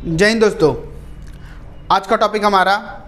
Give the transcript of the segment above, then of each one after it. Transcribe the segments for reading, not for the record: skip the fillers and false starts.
जय हिंद दोस्तों। आज का टॉपिक हमारा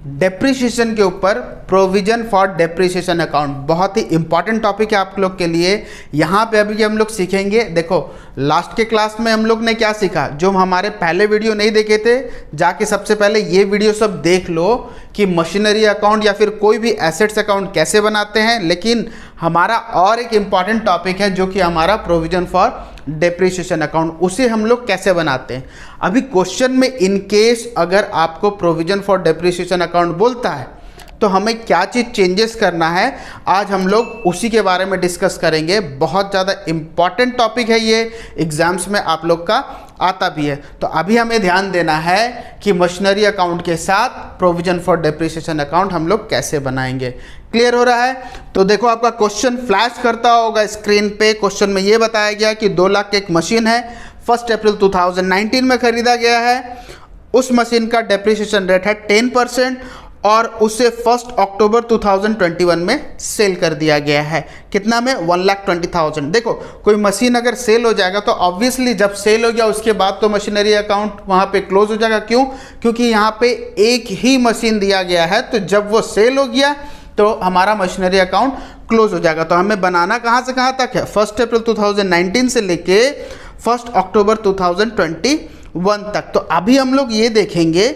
डेप्रिसिएशन के ऊपर, प्रोविजन फॉर डेप्रिसिएशन अकाउंट। बहुत ही इंपॉर्टेंट टॉपिक है आप लोग के लिए। यहाँ पे अभी हम लोग सीखेंगे। देखो, लास्ट के क्लास में हम लोग ने क्या सीखा, जो हमारे पहले वीडियो नहीं देखे थे, जाके सबसे पहले ये वीडियो सब देख लो कि मशीनरी अकाउंट या फिर कोई भी एसेट्स अकाउंट कैसे बनाते हैं। लेकिन हमारा और एक इम्पॉर्टेंट टॉपिक है जो कि हमारा प्रोविजन फॉर डेप्रिसिएशन अकाउंट, उसे हम लोग कैसे बनाते हैं। अभी क्वेश्चन में इन केस अगर आपको प्रोविजन फॉर डेप्रिसिएशन अकाउंट बोलता है तो हमें क्या चीज़ चेंजेस करना है, आज हम लोग उसी के बारे में डिस्कस करेंगे। बहुत ज़्यादा इम्पॉर्टेंट टॉपिक है ये, एग्जाम्स में आप लोग का आता भी है। तो अभी हमें ध्यान देना है कि मशीनरी अकाउंट के साथ प्रोविजन फॉर डेप्रिसिएशन अकाउंट हम लोग कैसे बनाएंगे। क्लियर हो रहा है? तो देखो, आपका क्वेश्चन फ्लैश करता होगा स्क्रीन पे। क्वेश्चन में ये बताया गया कि 2 लाख की एक मशीन है, 1 अप्रैल 2019 में खरीदा गया है। उस मशीन का डेप्रिसिएशन रेट है 10% और उसे 1 अक्टूबर 2021 में सेल कर दिया गया है। कितना में? 1,20,000। देखो, कोई मशीन अगर सेल हो जाएगा तो ऑब्वियसली जब सेल हो गया उसके बाद तो मशीनरी अकाउंट वहाँ पे क्लोज हो जाएगा। क्यों? क्योंकि यहाँ पे एक ही मशीन दिया गया है, तो जब वो सेल हो गया तो हमारा मशीनरी अकाउंट क्लोज हो जाएगा। तो हमें बनाना कहाँ से कहाँ तक है? 1 अप्रैल 2019 से लेके 1 अक्टूबर 2021 तक। तो अभी हम लोग ये देखेंगे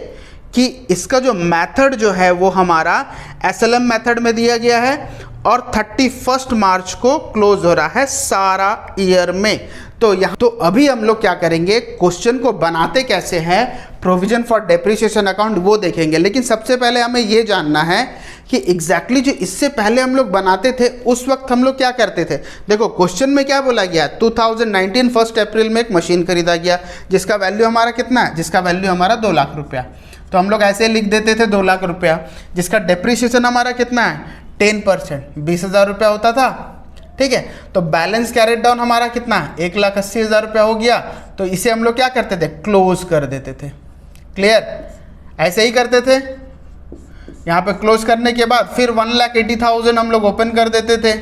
कि इसका जो मेथड जो है वो हमारा SLM मेथड में दिया गया है और 31 मार्च को क्लोज हो रहा है सारा ईयर में। तो यहाँ तो अभी हम लोग क्या करेंगे, क्वेश्चन को बनाते कैसे हैं, प्रोविजन फॉर डेप्रिसिएशन अकाउंट वो देखेंगे। लेकिन सबसे पहले हमें ये जानना है कि एग्जैक्टली जो इससे पहले हम लोग बनाते थे उस वक्त हम लोग क्या करते थे। देखो, क्वेश्चन में क्या बोला गया, 2019 1 अप्रैल में एक मशीन खरीदा गया जिसका वैल्यू हमारा कितना है, जिसका वैल्यू हमारा 2 लाख रुपया। तो हम लोग ऐसे लिख देते थे 2 लाख रुपया, जिसका डेप्रिसिएशन हमारा कितना है 10%, 20,000 रुपया होता था। ठीक है, तो बैलेंस कैरेट डाउन हमारा कितना है 1,80,000 रुपया हो गया। तो इसे हम लोग क्या करते थे, क्लोज कर देते थे। क्लियर? ऐसे ही करते थे। यहाँ पे क्लोज करने के बाद फिर 1,80,000 हम लोग ओपन कर देते थे।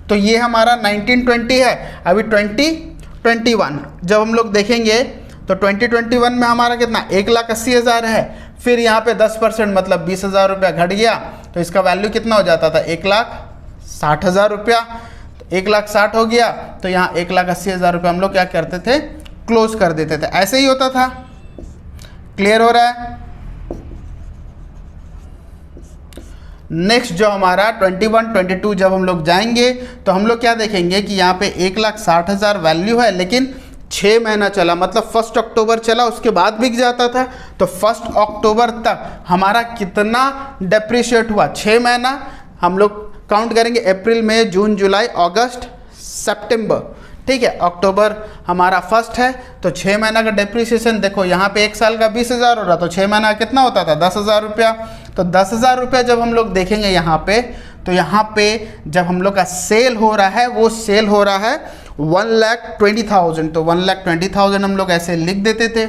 तो ये हमारा 1920 है। अभी 2021 जब हम लोग देखेंगे तो 2021 में हमारा कितना 1,80,000 है। फिर यहाँ पे 10% मतलब 20,000 रुपया घट गया, तो इसका वैल्यू कितना हो जाता था 1,60,000 रुपया। 1,60,000 हो गया, तो यहाँ 1,80,000 रुपया हम लोग क्या करते थे, क्लोज कर देते थे। ऐसे ही होता था। क्लियर हो रहा है? नेक्स्ट जो हमारा 21, 22 जब हम लोग जाएंगे तो हम लोग क्या देखेंगे कि यहाँ पे 1,60,000 वैल्यू है, लेकिन 6 महीना चला, मतलब 1 अक्टूबर चला, उसके बाद बिक जाता था। तो 1 अक्टूबर तक हमारा कितना डेप्रिशिएट हुआ, 6 महीना हम लोग काउंट करेंगे। अप्रैल, मई, जून, जुलाई, अगस्त, सितंबर। ठीक है, अक्टूबर हमारा 1 है, तो 6 महीना का डेप्रिसिएशन देखो, यहाँ पे 1 साल का 20,000 हो रहा, तो 6 महीना कितना होता था 10,000 रुपया। तो 10,000 रुपया जब हम लोग देखेंगे यहाँ पे, तो यहाँ पे जब हम लोग का सेल हो रहा है, वो सेल हो रहा है 1,20,000। तो 1,20,000 हम लोग ऐसे लिख देते थे।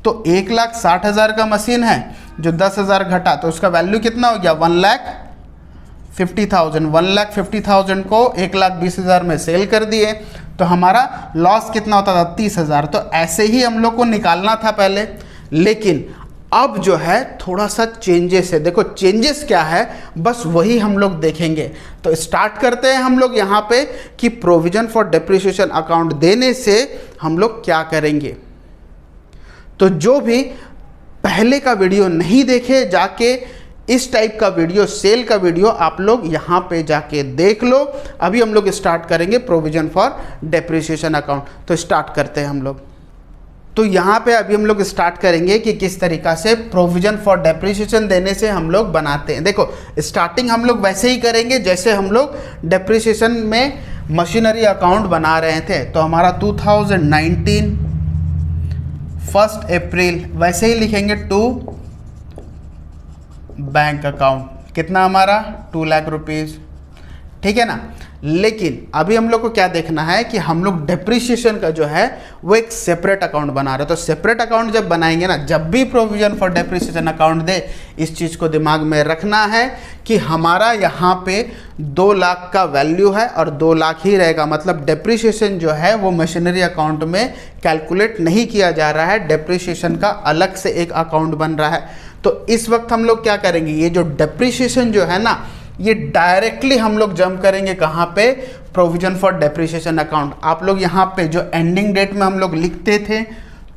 तो 1,60,000 का मशीन है, जो 10,000 घटा तो उसका वैल्यू कितना हो गया 1,50,000। 1,50,000 को 1,20,000 में सेल कर दिए, तो हमारा लॉस कितना होता था 30,000। तो ऐसे ही हम लोग को निकालना था पहले। लेकिन अब जो है थोड़ा सा चेंजेस है। देखो, चेंजेस क्या है, बस वही हम लोग देखेंगे। तो स्टार्ट करते हैं हम लोग यहाँ पे कि प्रोविजन फॉर डेप्रिसिएशन अकाउंट देने से हम लोग क्या करेंगे। तो जो भी पहले का वीडियो नहीं देखे, जाके इस टाइप का वीडियो, सेल का वीडियो आप लोग यहाँ पे जाके देख लो। अभी हम लोग स्टार्ट करेंगे प्रोविजन फॉर डेप्रिसिएशन अकाउंट। तो स्टार्ट करते हैं हम लोग। तो यहाँ पे अभी हम लोग स्टार्ट करेंगे कि किस तरीक़ा से प्रोविजन फॉर डेप्रिसिएशन देने से हम लोग बनाते हैं। देखो, स्टार्टिंग हम लोग वैसे ही करेंगे जैसे हम लोग डेप्रिसिएशन में मशीनरी अकाउंट बना रहे थे। तो हमारा 2019 1 अप्रैल वैसे ही लिखेंगे टू बैंक अकाउंट। कितना हमारा 2 लाख रुपीज़। ठीक है ना? लेकिन अभी हम लोग को क्या देखना है कि हम लोग डेप्रिसिएशन का जो है वो एक सेपरेट अकाउंट बना रहे हैं। तो सेपरेट अकाउंट जब बनाएंगे ना, जब भी प्रोविजन फॉर डेप्रिसिएशन अकाउंट दे, इस चीज़ को दिमाग में रखना है कि हमारा यहाँ पे 2 लाख का वैल्यू है और 2 लाख ही रहेगा। मतलब डेप्रिसिएशन जो है वो मशीनरी अकाउंट में कैलकुलेट नहीं किया जा रहा है, डेप्रिसिएशन का अलग से एक अकाउंट बन रहा है। तो इस वक्त हम लोग क्या करेंगे, ये जो डेप्रिसिएशन जो है ना, ये डायरेक्टली हम लोग जंप करेंगे कहाँ पे, प्रोविजन फॉर डेप्रिसिएशन अकाउंट। आप लोग यहाँ पे जो एंडिंग डेट में हम लोग लिखते थे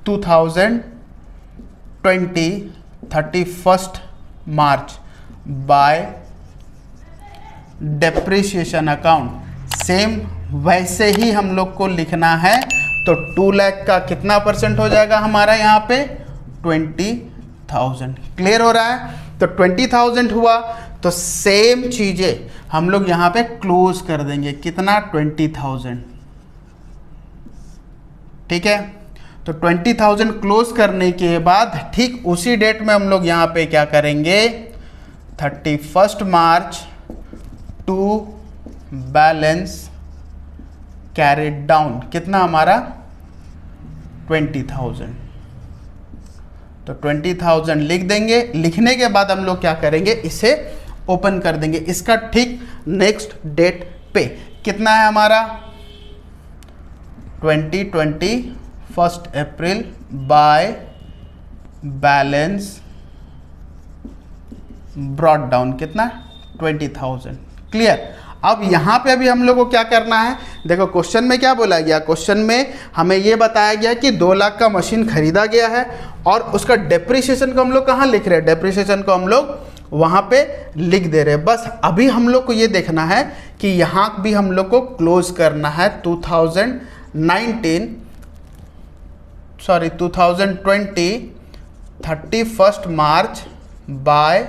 2020 31 मार्च बाय डेप्रिसिएशन अकाउंट, सेम वैसे ही हम लोग को लिखना है। तो 2 लाख का कितना परसेंट हो जाएगा हमारा यहाँ पे, 20,000। क्लियर हो रहा है? तो 20,000 हुआ तो सेम चीजें हम लोग यहाँ पे क्लोज कर देंगे, कितना, 20,000। ठीक है, तो 20,000 क्लोज करने के बाद ठीक उसी डेट में हम लोग यहाँ पे क्या करेंगे, 31 March two balance carried down, कितना हमारा, 20,000। तो 20,000 लिख देंगे। लिखने के बाद हम लोग क्या करेंगे, इसे ओपन कर देंगे। इसका ठीक नेक्स्ट डेट पे कितना है हमारा, 21 अप्रैल बाय बैलेंस ब्रॉट डाउन, कितना, 20,000। क्लियर? अब यहाँ पे अभी हम लोग को क्या करना है, देखो क्वेश्चन में क्या बोला गया, क्वेश्चन में हमें ये बताया गया कि 2 लाख का मशीन खरीदा गया है और उसका डेप्रिसिएशन को हम लोग कहाँ लिख रहे हैं, डेप्रिसिएशन को हम लोग वहाँ पे लिख दे रहे हैं। बस अभी हम लोग को ये देखना है कि यहाँ भी हम लोग को क्लोज करना है 2020 31 मार्च बाय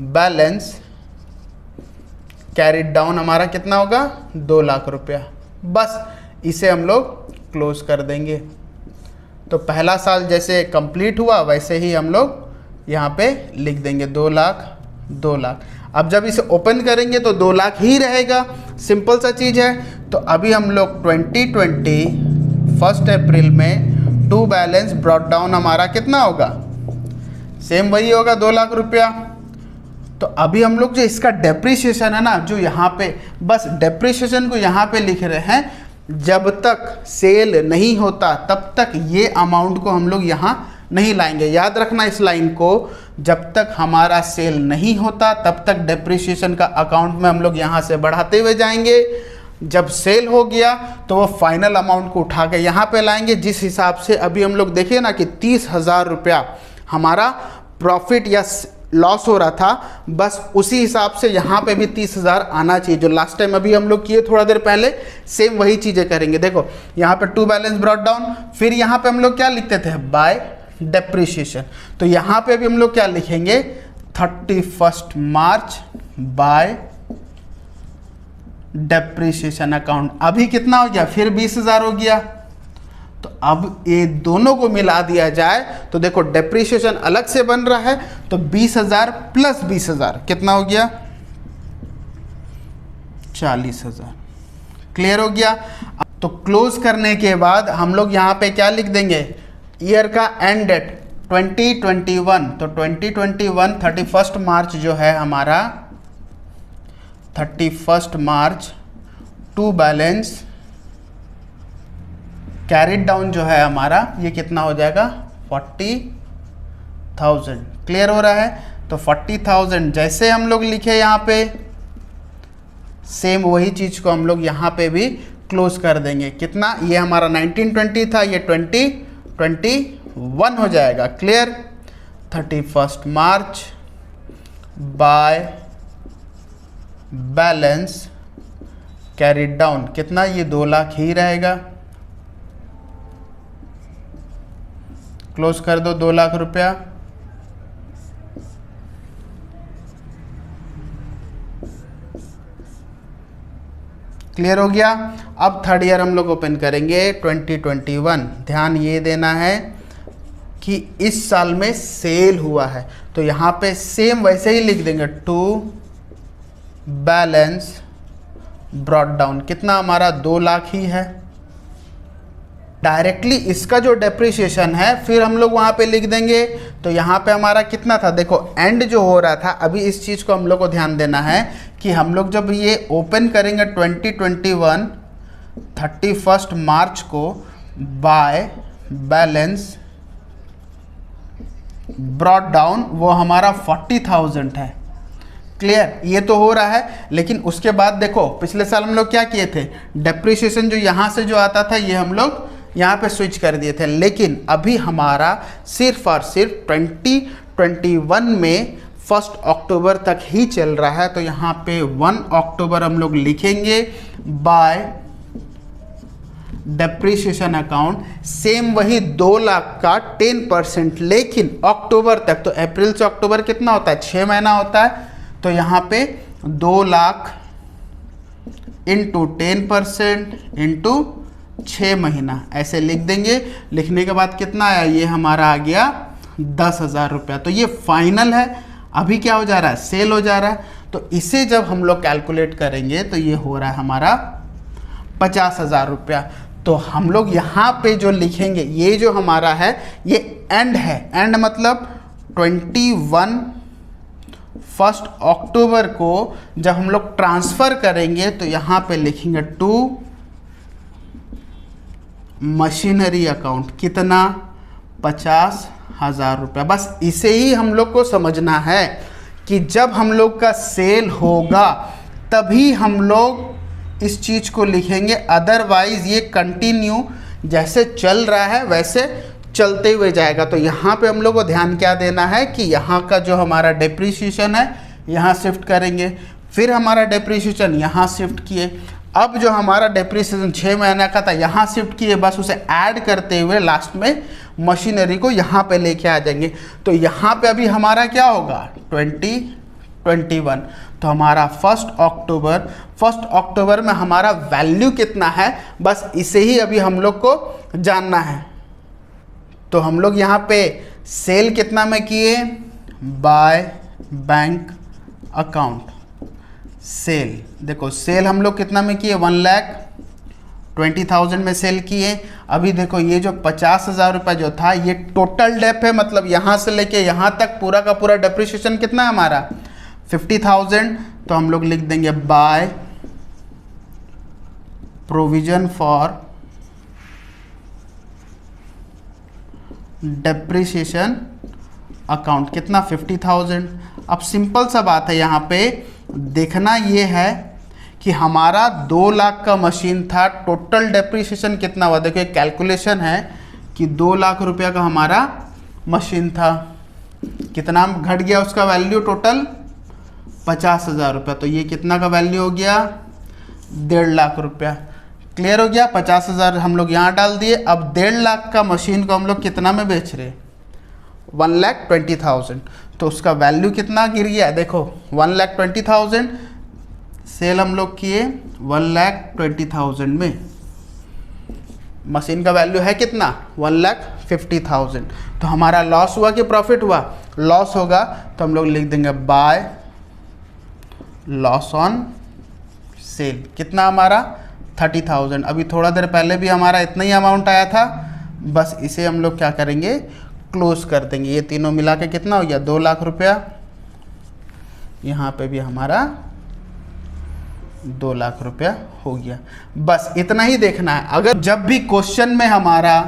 बैलेंस कैरिड डाउन, हमारा कितना होगा, 2 लाख रुपया। बस इसे हम लोग क्लोज कर देंगे। तो पहला साल जैसे कंप्लीट हुआ वैसे ही हम लोग यहाँ पे लिख देंगे 2 लाख 2 लाख। अब जब इसे ओपन करेंगे तो 2 लाख ही रहेगा, सिंपल सा चीज़ है। तो अभी हम लोग 21 अप्रैल में टू बैलेंस ब्रॉट डाउन हमारा कितना होगा, सेम वही होगा, 2 लाख रुपया। तो अभी हम लोग जो इसका डेप्रिसिएशन है ना, जो यहाँ पे बस डेप्रिसिएशन को यहाँ पे लिख रहे हैं, जब तक सेल नहीं होता तब तक ये अमाउंट को हम लोग यहाँ नहीं लाएंगे। याद रखना इस लाइन को, जब तक हमारा सेल नहीं होता तब तक डेप्रिसिएशन का अकाउंट में हम लोग यहाँ से बढ़ाते हुए जाएंगे। जब सेल हो गया तो वो फाइनल अमाउंट को उठा के यहाँ पे लाएंगे। जिस हिसाब से अभी हम लोग देखें ना कि 30,000 रुपया हमारा प्रॉफिट या लॉस हो रहा था, बस उसी हिसाब से यहाँ पे भी 30,000 आना चाहिए। जो लास्ट टाइम अभी हम लोग किए थोड़ा देर पहले, सेम वही चीज़ें करेंगे। देखो यहाँ पे टू बैलेंस ब्रॉट डाउन, फिर यहाँ पे हम लोग क्या लिखते थे, बाय डेप्रिसिएशन। तो यहाँ पे भी हम लोग क्या लिखेंगे, 31 मार्च बाय डेप्रिसिएशन अकाउंट। अभी कितना हो गया, फिर 20,000 हो गया। तो अब ये दोनों को मिला दिया जाए तो देखो डेप्रिसिएशन अलग से बन रहा है, तो 20,000 प्लस 20,000 कितना हो गया, 40,000। क्लियर हो गया? तो क्लोज करने के बाद हम लोग यहाँ पे क्या लिख देंगे, ईयर का एंड डेट 2021। तो 2021 31 मार्च जो है हमारा, 31 March two balance carried down जो है हमारा, ये कितना हो जाएगा, 40,000। क्लियर हो रहा है? तो 40,000 जैसे हम लोग लिखे यहाँ पे, सेम वही चीज़ को हम लोग यहाँ पे भी क्लोज कर देंगे। कितना, ये हमारा 1920 था, ये 2021 हो जाएगा। Clear? 31 March by balance carried down, कितना, ये 2 लाख ही रहेगा। क्लोज कर दो, 2 लाख रुपया। क्लियर हो गया? अब थर्ड ईयर हम लोग ओपन करेंगे 2021। ध्यान ये देना है कि इस साल में सेल हुआ है, तो यहाँ पे सेम वैसे ही लिख देंगे, टू बैलेंस ब्रॉट डाउन, कितना हमारा 2 लाख ही है। डायरेक्टली इसका जो डेप्रिसिएशन है फिर हम लोग वहाँ पे लिख देंगे। तो यहाँ पे हमारा कितना था, देखो एंड जो हो रहा था, अभी इस चीज़ को हम लोग को ध्यान देना है कि हम लोग जब ये ओपन करेंगे 2021 31 मार्च को बाय बैलेंस ब्रॉट डाउन, वो हमारा 40,000 है। क्लियर, ये तो हो रहा है। लेकिन उसके बाद देखो पिछले साल हम लोग क्या किए थे, डेप्रिसिएशन जो यहाँ से जो आता था ये हम लोग यहाँ पे स्विच कर दिए थे। लेकिन अभी हमारा सिर्फ और सिर्फ 2021 में 1 अक्टूबर तक ही चल रहा है। तो यहाँ पे 1 अक्टूबर हम लोग लिखेंगे बाय डेप्रिसिएशन अकाउंट, सेम वही 2 लाख का 10%, लेकिन अक्टूबर तक। तो अप्रैल से अक्टूबर कितना होता है, 6 महीना होता है। तो यहाँ पे 2 लाख इंटू 10% इंटू 6 महीना ऐसे लिख देंगे। लिखने के बाद कितना आया, ये हमारा आ गया 10,000 रुपया। तो ये फाइनल है, अभी क्या हो जा रहा है, सेल हो जा रहा है। तो इसे जब हम लोग कैलकुलेट करेंगे तो ये हो रहा है हमारा 50,000 रुपया। तो हम लोग यहाँ पे जो लिखेंगे, ये जो हमारा है ये एंड है। एंड मतलब 21 अक्टूबर को जब हम लोग ट्रांसफ़र करेंगे तो यहाँ पे लिखेंगे टू मशीनरी अकाउंट, कितना, 50,000 रुपया। बस इसे ही हम लोग को समझना है कि जब हम लोग का सेल होगा तभी हम लोग इस चीज़ को लिखेंगे, अदरवाइज ये कंटिन्यू जैसे चल रहा है वैसे चलते हुए जाएगा। तो यहाँ पे हम लोग को ध्यान क्या देना है कि यहाँ का जो हमारा डेप्रिसिएशन है यहाँ शिफ्ट करेंगे, फिर हमारा डेप्रिसिएशन यहाँ शिफ्ट किए, अब जो हमारा डेप्रिसिएशन 6 महीने का था यहाँ शिफ्ट किए, बस उसे ऐड करते हुए लास्ट में मशीनरी को यहाँ पे लेके आ जाएंगे। तो यहाँ पे अभी हमारा क्या होगा 2021। तो हमारा 1 अक्टूबर में हमारा वैल्यू कितना है, बस इसे ही अभी हम लोग को जानना है। तो हम लोग यहाँ पे सेल कितना में किए, बाय बैंक अकाउंट सेल। देखो सेल हम लोग कितना में किए, 1,20,000 में सेल किए। अभी देखो ये जो 50,000 रुपये जो था ये टोटल डेप है, मतलब यहाँ से लेके यहाँ तक पूरा का पूरा डेप्रिसिएशन कितना है हमारा 50,000। तो हम लोग लिख देंगे by provision for depreciation account, कितना 50,000। अब सिंपल सा बात है, यहाँ पे देखना ये है कि हमारा 2 लाख का मशीन था, टोटल डेप्रिसिएशन कितना हुआ। देखो एक कैलकुलेशन है कि 2 लाख रुपया का हमारा मशीन था, कितना घट गया उसका वैल्यू टोटल 50,000 रुपया। तो ये कितना का वैल्यू हो गया 1.5 लाख रुपया। क्लियर हो गया, 50,000 हम लोग यहाँ डाल दिए। अब 1.5 लाख का मशीन को हम लोग कितना में बेच रहे, 1,20,000। तो उसका वैल्यू कितना गिर गया, देखो 1,20,000 सेल हम लोग किए 1,20,000 में, मशीन का वैल्यू है कितना 1,50,000। तो हमारा लॉस हुआ कि प्रॉफिट हुआ, लॉस होगा। तो हम लोग लिख देंगे बाय लॉस ऑन सेल, कितना हमारा 30,000। अभी थोड़ा देर पहले भी हमारा इतना ही अमाउंट आया था, बस इसे हम लोग क्या करेंगे क्लोज कर देंगे। ये तीनों मिला के कितना हो गया 2 लाख रुपया। यहाँ पे भी हमारा 2 लाख रुपया हो गया। बस इतना ही देखना है। अगर जब भी क्वेश्चन में हमारा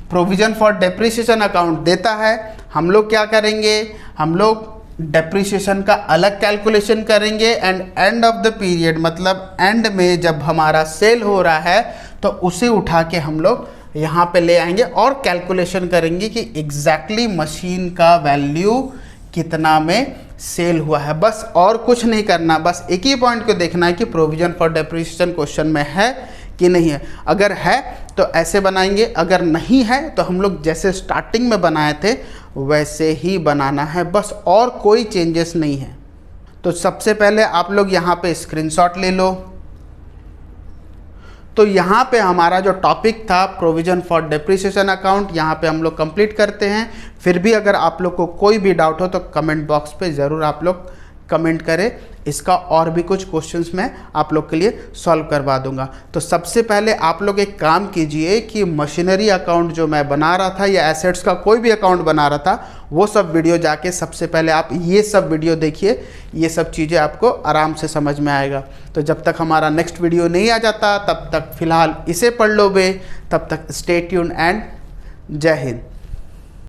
प्रोविजन फॉर डेप्रिसिएशन अकाउंट देता है, हम लोग क्या करेंगे, हम लोग डेप्रिसिएशन का अलग कैलकुलेशन करेंगे and end of the period, मतलब एंड में जब हमारा सेल हो रहा है तो उसे उठा के हम लोग यहाँ पे ले आएंगे और कैलकुलेशन करेंगे कि एग्जैक्टली मशीन का वैल्यू कितना में सेल हुआ है। बस और कुछ नहीं करना, बस एक ही पॉइंट को देखना है कि प्रोविजन फॉर डेप्रिसिएशन क्वेश्चन में है कि नहीं है। अगर है तो ऐसे बनाएंगे, अगर नहीं है तो हम लोग जैसे स्टार्टिंग में बनाए थे वैसे ही बनाना है, बस और कोई चेंजेस नहीं है। तो सबसे पहले आप लोग यहाँ पे स्क्रीनशॉट ले लो। तो यहाँ पे हमारा जो टॉपिक था प्रोविजन फॉर डेप्रिसिएशन अकाउंट, यहाँ पे हम लोग कंप्लीट करते हैं। फिर भी अगर आप लोग को कोई भी डाउट हो तो कमेंट बॉक्स पे ज़रूर आप लोग कमेंट करें, इसका और भी कुछ क्वेश्चंस मैं आप लोग के लिए सॉल्व करवा दूंगा। तो सबसे पहले आप लोग एक काम कीजिए कि मशीनरी अकाउंट जो मैं बना रहा था या एसेट्स का कोई भी अकाउंट बना रहा था, वो सब वीडियो जाके सबसे पहले आप ये सब वीडियो देखिए, ये सब चीज़ें आपको आराम से समझ में आएगा। तो जब तक हमारा नेक्स्ट वीडियो नहीं आ जाता तब तक फ़िलहाल इसे पढ़ लो बे, तब तक स्टे ट्यून एंड जय हिंद।